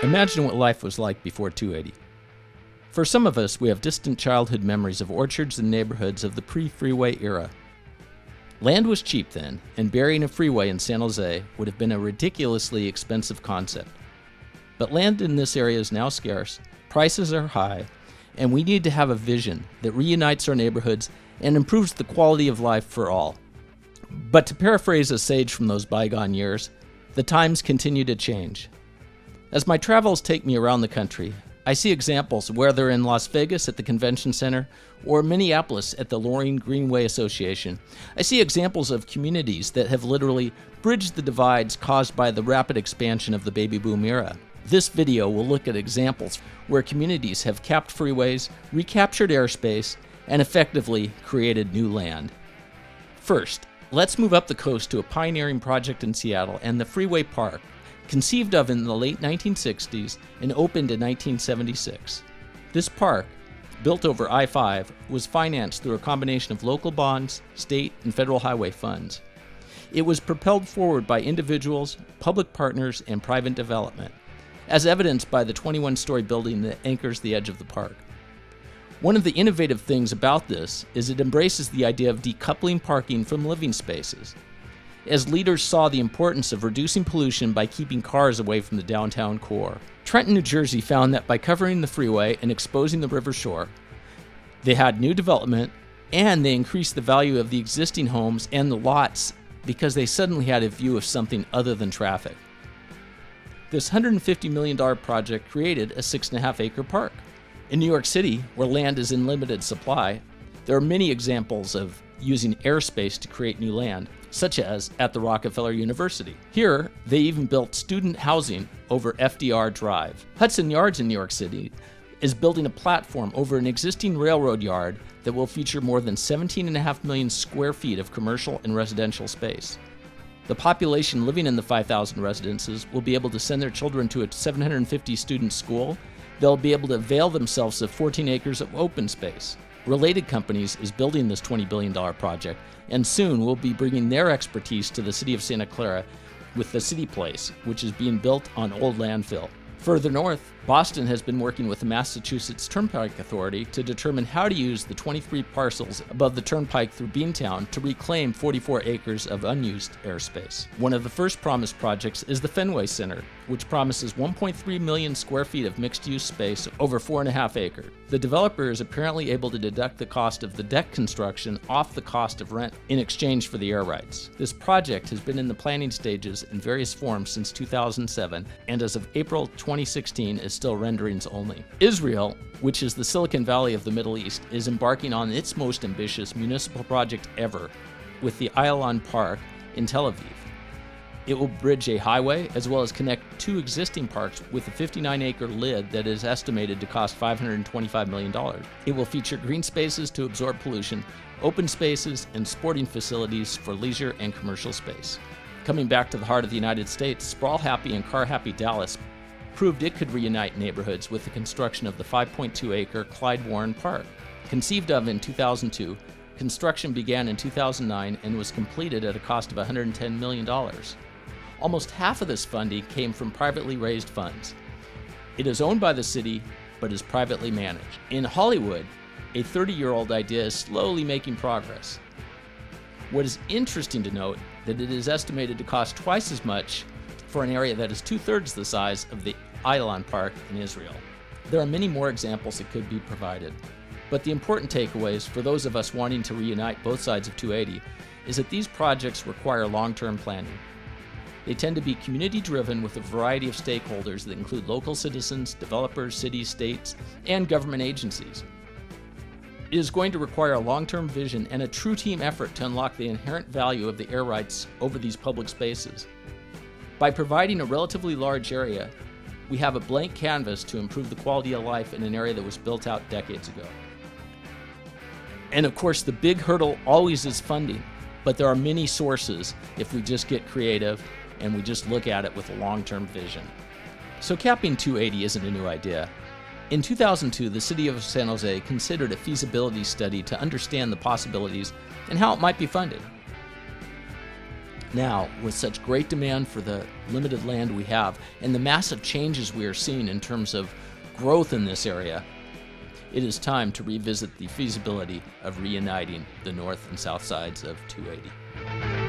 Imagine what life was like before 280. For some of us, we have distant childhood memories of orchards and neighborhoods of the pre-freeway era. Land was cheap then, and burying a freeway in San Jose would have been a ridiculously expensive concept. But land in this area is now scarce, prices are high, and we need to have a vision that reunites our neighborhoods and improves the quality of life for all. But to paraphrase a sage from those bygone years, the times continue to change. As my travels take me around the country, I see examples, whether in Las Vegas at the Convention Center or Minneapolis at the Loring Greenway Association. I see examples of communities that have literally bridged the divides caused by the rapid expansion of the baby boom era. This video will look at examples where communities have capped freeways, recaptured airspace, and effectively created new land. First, let's move up the coast to a pioneering project in Seattle and the Freeway Park, conceived of in the late 1960s and opened in 1976. This park, built over I-5, was financed through a combination of local bonds, state and federal highway funds. It was propelled forward by individuals, public partners, and private development, as evidenced by the 21-story building that anchors the edge of the park. One of the innovative things about this is it embraces the idea of decoupling parking from living spaces, as leaders saw the importance of reducing pollution by keeping cars away from the downtown core. Trenton, New Jersey found that by covering the freeway and exposing the river shore, they had new development and they increased the value of the existing homes and the lots because they suddenly had a view of something other than traffic. This $150 million project created a 6.5-acre park. In New York City, where land is in limited supply, there are many examples of using airspace to create new land, such as at the Rockefeller University. Here, they even built student housing over FDR Drive. Hudson Yards in New York City is building a platform over an existing railroad yard that will feature more than 17.5 million square feet of commercial and residential space. The population living in the 5,000 residences will be able to send their children to a 750-student school. They'll be able to avail themselves of 14 acres of open space. Related Companies is building this $20 billion project, and soon will be bringing their expertise to the city of Santa Clara with the City Place, which is being built on old landfill. Further north, Boston has been working with the Massachusetts Turnpike Authority to determine how to use the 23 parcels above the turnpike through Beantown to reclaim 44 acres of unused airspace. One of the first promised projects is the Fenway Center, which promises 1.3 million square feet of mixed-use space over 4.5 acres. The developer is apparently able to deduct the cost of the deck construction off the cost of rent in exchange for the air rights. This project has been in the planning stages in various forms since 2007, and as of April 2016 is still renderings only. Israel, which is the Silicon Valley of the Middle East, is embarking on its most ambitious municipal project ever with the Ayalon Park in Tel Aviv. It will bridge a highway as well as connect two existing parks with a 59-acre lid that is estimated to cost $525 million. It will feature green spaces to absorb pollution, open spaces, and sporting facilities for leisure and commercial space. Coming back to the heart of the United States, sprawl-happy and car-happy Dallas proved it could reunite neighborhoods with the construction of the 5.2-acre Clyde Warren Park. Conceived of in 2002, construction began in 2009 and was completed at a cost of $110 million. Almost half of this funding came from privately raised funds. It is owned by the city, but is privately managed. In Hollywood, a 30-year-old idea is slowly making progress. What is interesting to note that it is estimated to cost twice as much for an area that is 2/3 the size of the Ayalon Park in Israel. There are many more examples that could be provided, but the important takeaways for those of us wanting to reunite both sides of 280 is that these projects require long-term planning. They tend to be community-driven with a variety of stakeholders that include local citizens, developers, cities, states, and government agencies. It is going to require a long-term vision and a true team effort to unlock the inherent value of the air rights over these public spaces. By providing a relatively large area, we have a blank canvas to improve the quality of life in an area that was built out decades ago. And of course, the big hurdle always is funding, but there are many sources if we just get creative and we just look at it with a long-term vision. So capping 280 isn't a new idea. In 2002, the city of San Jose considered a feasibility study to understand the possibilities and how it might be funded. Now, with such great demand for the limited land we have and the massive changes we are seeing in terms of growth in this area, it is time to revisit the feasibility of reuniting the north and south sides of 280.